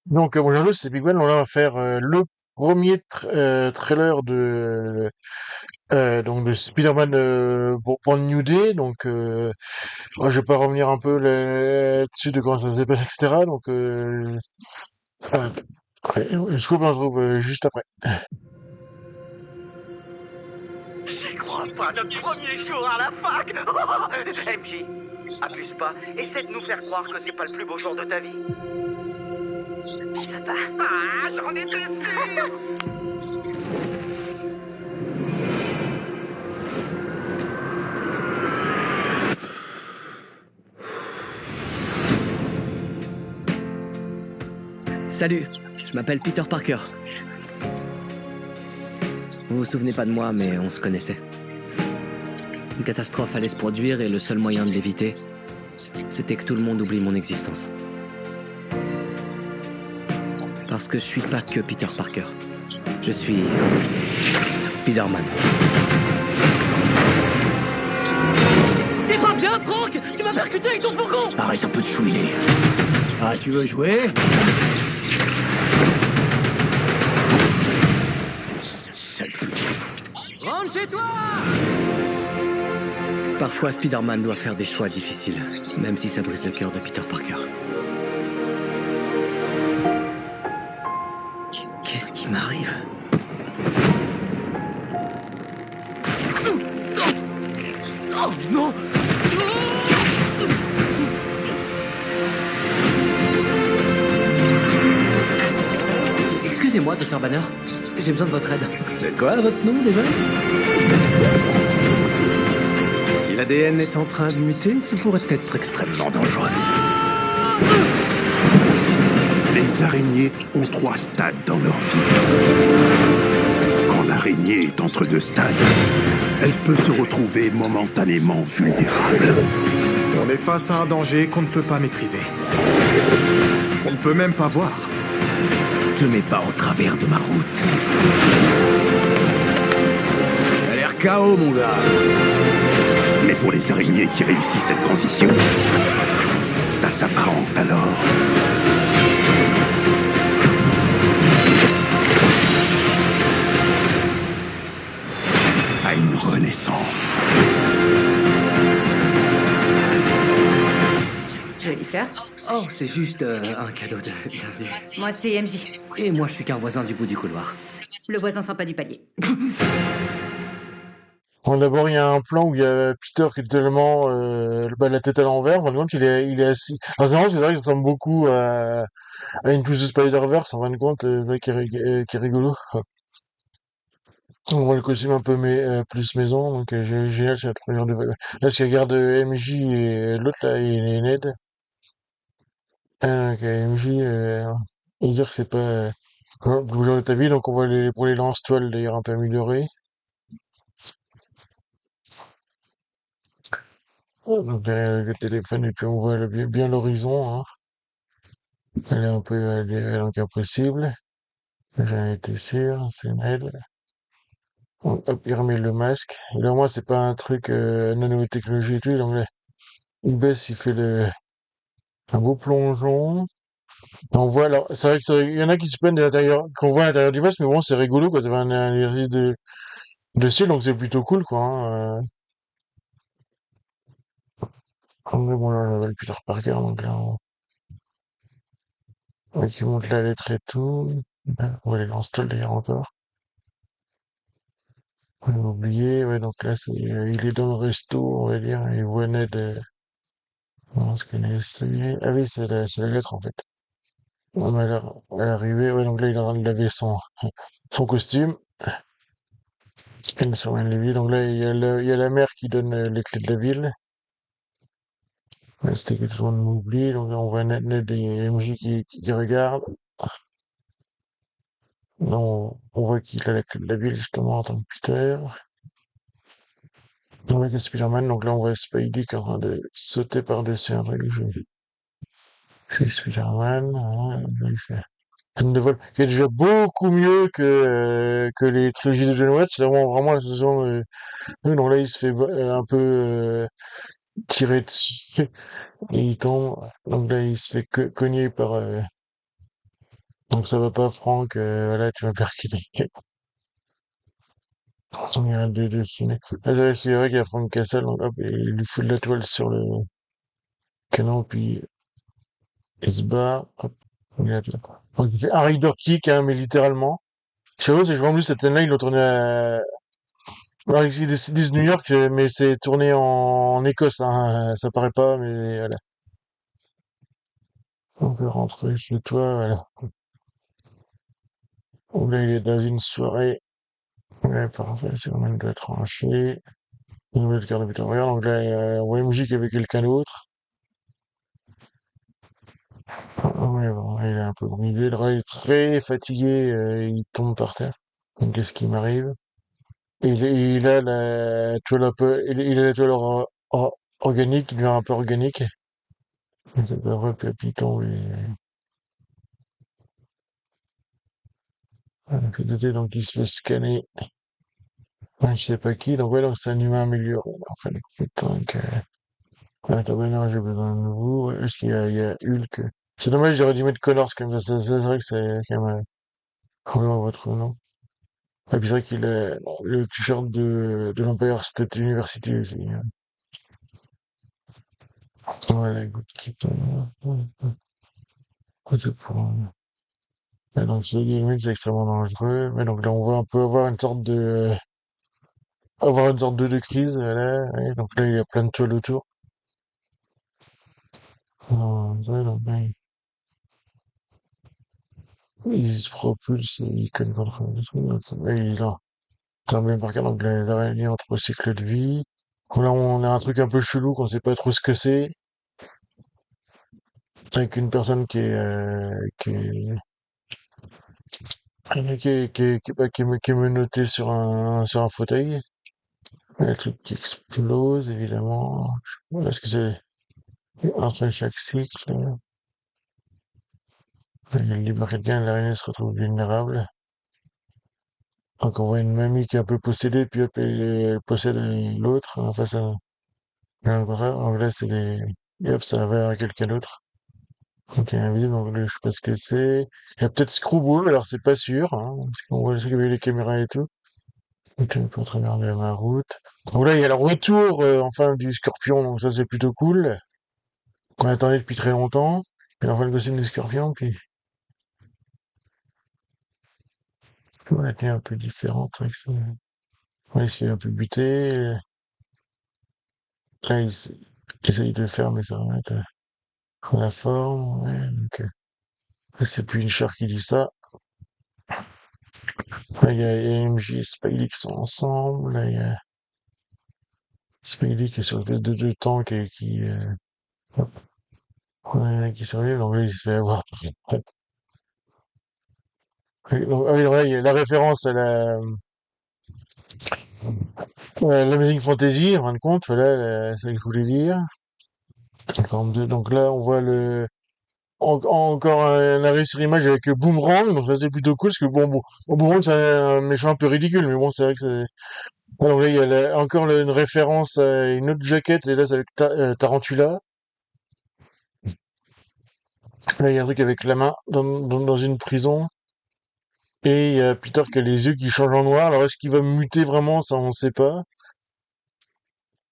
Donc, bonjour à tous, c'est Big Ben. On va faire le premier trailer de Spider-Man pour New Day. Donc, moi, je vais pas revenir un peu dessus de comment ça s'est passé, etc. Donc, euh, ouais, je coupe, on se retrouve juste après. J'y crois pas, notre premier jour à la fac. MJ, abuse pas. Essaie de nous faire croire que c'est pas le plus beau jour de ta vie. Je peux pas. Ah, j'en étais sûr. Salut, je m'appelle Peter Parker. Vous vous souvenez pas de moi, mais on se connaissait. Une catastrophe allait se produire et le seul moyen de l'éviter, c'était que tout le monde oublie mon existence. Parce que je suis pas que Peter Parker. Je suis Spider-Man. T'es pas bien, Franck? Tu m'as percuté avec ton fourgon! Arrête un peu de chouiner. Ah, tu veux jouer? Sale pute. Rentre chez toi! Parfois, Spider-Man doit faire des choix difficiles, même si ça brise le cœur de Peter Parker. Qu'est-ce qui m'arrive? Oh non! Excusez-moi, Dr. Banner. J'ai besoin de votre aide. C'est quoi votre nom déjà? Si l'ADN est en train de muter, ce pourrait être extrêmement dangereux. Les araignées ont 3 stades dans leur vie. Quand l'araignée est entre 2 stades, elle peut se retrouver momentanément vulnérable. On est face à un danger qu'on ne peut pas maîtriser. Qu'on ne peut même pas voir. Te mets pas au travers de ma route. T'as l'air KO, mon gars. Mais pour les araignées qui réussissent cette transition, ça s'apparente alors à une renaissance. Jolie fleur. Oh, c'est juste un cadeau de bienvenue. Moi, c'est MJ. Et moi, je suis qu'un voisin du bout du couloir. Le voisin sympa du palier. Bon, d'abord, il y a un plan où il y a Peter qui est tellement la tête à l'envers. En fin de compte, il est assis. Alors, c'est vrai que ça ressemble beaucoup à Into the Spider-Verse. En fin de compte, c'est ça qui est rigolo. On voit le costume un peu plus maison, donc génial, c'est la première de... Là, si regarde MJ et l'autre, là, et Ned, donc, MJ, il dire que c'est pas le plus genre de ta vie, donc on voit pour les lance-toiles d'ailleurs un peu améliorés. Donc derrière le téléphone, et puis on voit bien l'horizon, hein. Elle est donc impossible. J'en étais sûr, c'est Ned. Bon, hop, il remet le masque. Et là, moi, c'est pas un truc nanotechnologie et tout, donc là, il baisse, il fait un beau plongeon. On voit, alors, c'est vrai il y en a qui se plaignent de l'intérieur, qu'on voit à l'intérieur du masque, mais bon, c'est rigolo, quoi. Ça fait un exercice de style, donc c'est plutôt cool, quoi, hein. Mais bon, là, on a le Peter Parker, donc là, qui monte la lettre et tout. On va les lance-toile d'ailleurs encore. On a oublié, ouais, donc là, il est dans le resto, on va dire, et il voit Ned, on se connaissait. Ah oui, c'est la lettre, en fait. On a à l'arrivée, ouais, donc là, il est en train de laver son costume. Elle se remet Lévy. Donc là, il y a la mère qui donne les clés de la ville. Ouais, c'était que tout le monde m'oublie. Donc là, on voit Ned et MJ qui regardent. Là, on voit qu'il a la clé de la ville, justement, en tant que Peter. On voit que Spider-Man. Donc là, on voit Spidey qui est en train de sauter par-dessus un truc. C'est Spider-Man. Voilà, il fait scène de vol, qui est déjà beaucoup mieux que les trilogies de John Watts. C'est vraiment la saison. Oui, donc là, il se fait un peu tirer dessus et il tombe. Donc là, il se fait cogner par Donc ça va pas, Franck, voilà, tu m'as percuté. On a deux dessiné. Ah, c'est vrai qu'il y a Franck Castle, donc hop, et il lui fout de la toile sur le canon, puis il se barre, hop, il est là. Donc il fait un rider kick, hein, mais littéralement. C'est vrai, c'est je crois en plus cette scène-là, ils l'ont tourné à... Alors, ils disent New York, mais c'est tourné en Écosse, hein, ça paraît pas, mais voilà. On peut rentrer chez toi, voilà. Donc là, il est dans une soirée. Ouais, parfait, c'est quand même doit trancher. Une nouvelle carte de putain. Regarde, donc là, il y a OMJ qui avait quelqu'un d'autre. Ah ouais, bon, il est un peu brisé. Le rat est très fatigué, il tombe par terre. Donc, qu'est-ce qui m'arrive? Il a la toile un peu, il a la toile organique, il devient un peu organique. Donc, ça devrait puis il tombe donc il se fait scanner. Ouais, je sais pas qui, donc ouais, donc c'est un humain amélioré, en fin de compte. Donc, ouais, t'as bien, non, j'ai besoin de vous. Ouais, est-ce il y a Hulk? C'est dommage, j'aurais dû mettre Connors comme ça. C'est vrai que c'est quand même, comment votre nom? Et puis c'est vrai qu'il a le t-shirt de l'Empire State University aussi, hein. Voilà, écoute, qui tombe. Ouais, c'est pour... ouais, donc c'est limite, c'est extrêmement dangereux. Mais donc là, on va un peu avoir une sorte de crise, là. Ouais, donc là, il y a plein de toiles autour. Ouais, donc, ouais, il se propulse, il conne contre le truc. Donc, ouais, il a bien par cas, donc les araignées entre cycle de vie. Là, on a un truc un peu chelou qu'on sait pas trop ce que c'est. Avec une personne qui est menottée sur un fauteuil. Un truc qui explose, évidemment. Est-ce que c'est entre chaque cycle? Il libère quelqu'un, l'araignée se retrouve vulnérable. Donc on voit une mamie qui est un peu possédée, puis hop, elle possède l'autre. Enfin, ça, donc là, c'est les... Et hop, ça va vers quelqu'un d'autre. Donc il est invisible, donc là, je sais pas ce que c'est. Il y a peut-être Screwball, alors c'est pas sûr, hein, parce qu'on voit le truc avec les caméras et tout. Donc on peut travers de ma route. Donc là, il y a le retour, enfin, du Scorpion, donc ça, c'est plutôt cool. Qu'on attendait depuis très longtemps. Et enfin, le costume du Scorpion, puis la tenue un peu différente, c'est vrai que ouais, il se fait un peu buter. Là, il essaye de faire, mais ça va mettre la forme, ouais, donc, c'est Punisher qui dit ça. Là, il y a MJ et Spidey qui sont ensemble. Là, il y a Spidey qui est sur une espèce de tank et hop, ouais, qui survive. Donc là, il se fait avoir. Donc, ah oui, là, il y a la référence à l'Amazing Fantasy, en fin de compte. Voilà, c'est ça que je voulais dire. 42. Donc là, on voit encore un arrêt sur image avec Boomerang. Donc ça, c'est plutôt cool parce que bon, Boomerang, c'est un méchant un peu ridicule, mais bon, c'est vrai que c'est... Ah, donc là, il y a encore une référence à une autre jaquette, et là, c'est avec Tarantula. Là, il y a un truc avec la main dans une prison. Et il y a Peter qui a les yeux qui changent en noir. Alors, est-ce qu'il va muter vraiment? Ça, on sait pas.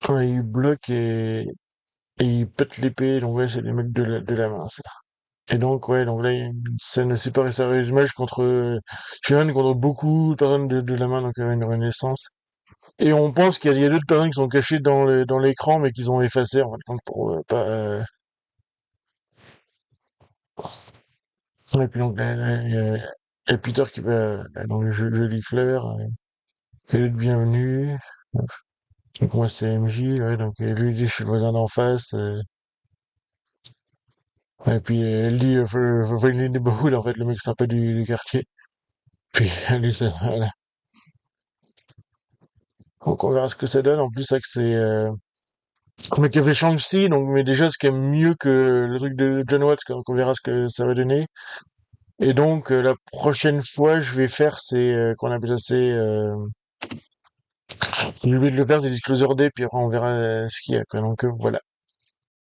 Ouais, il bloque et il pète l'épée. Donc, ouais, c'est les mecs de la main, ça. Et donc, ouais, donc là, il y a une scène séparée sérieuse image contre Shannon, contre beaucoup de personnes de la main, donc une renaissance. Et on pense qu'il y a d'autres personnes qui sont cachées dans l'écran, mais qu'ils ont effacé, en fin de compte, pour pas... Et puis donc, là, il y a Peter qui va dans le joli fleur, qui est le bienvenu. Donc moi, c'est MJ, ouais, donc lui, il dit, je suis le voisin d'en face. Et puis elle dit, faut une neighborhood, en fait, le mec sympa du quartier. Puis elle dit, voilà. Donc on verra ce que ça donne. En plus, c'est vrai que c'est... mais qui a fait Shang-Chi, donc mais déjà c'est quand même mieux que le truc de John Watts, donc on verra ce que ça va donner. Et donc la prochaine fois je vais faire c'est qu'on appelle ça je vais le faire c'est Disclosure Day, puis après on verra ce qu'il y a quoi. Donc voilà.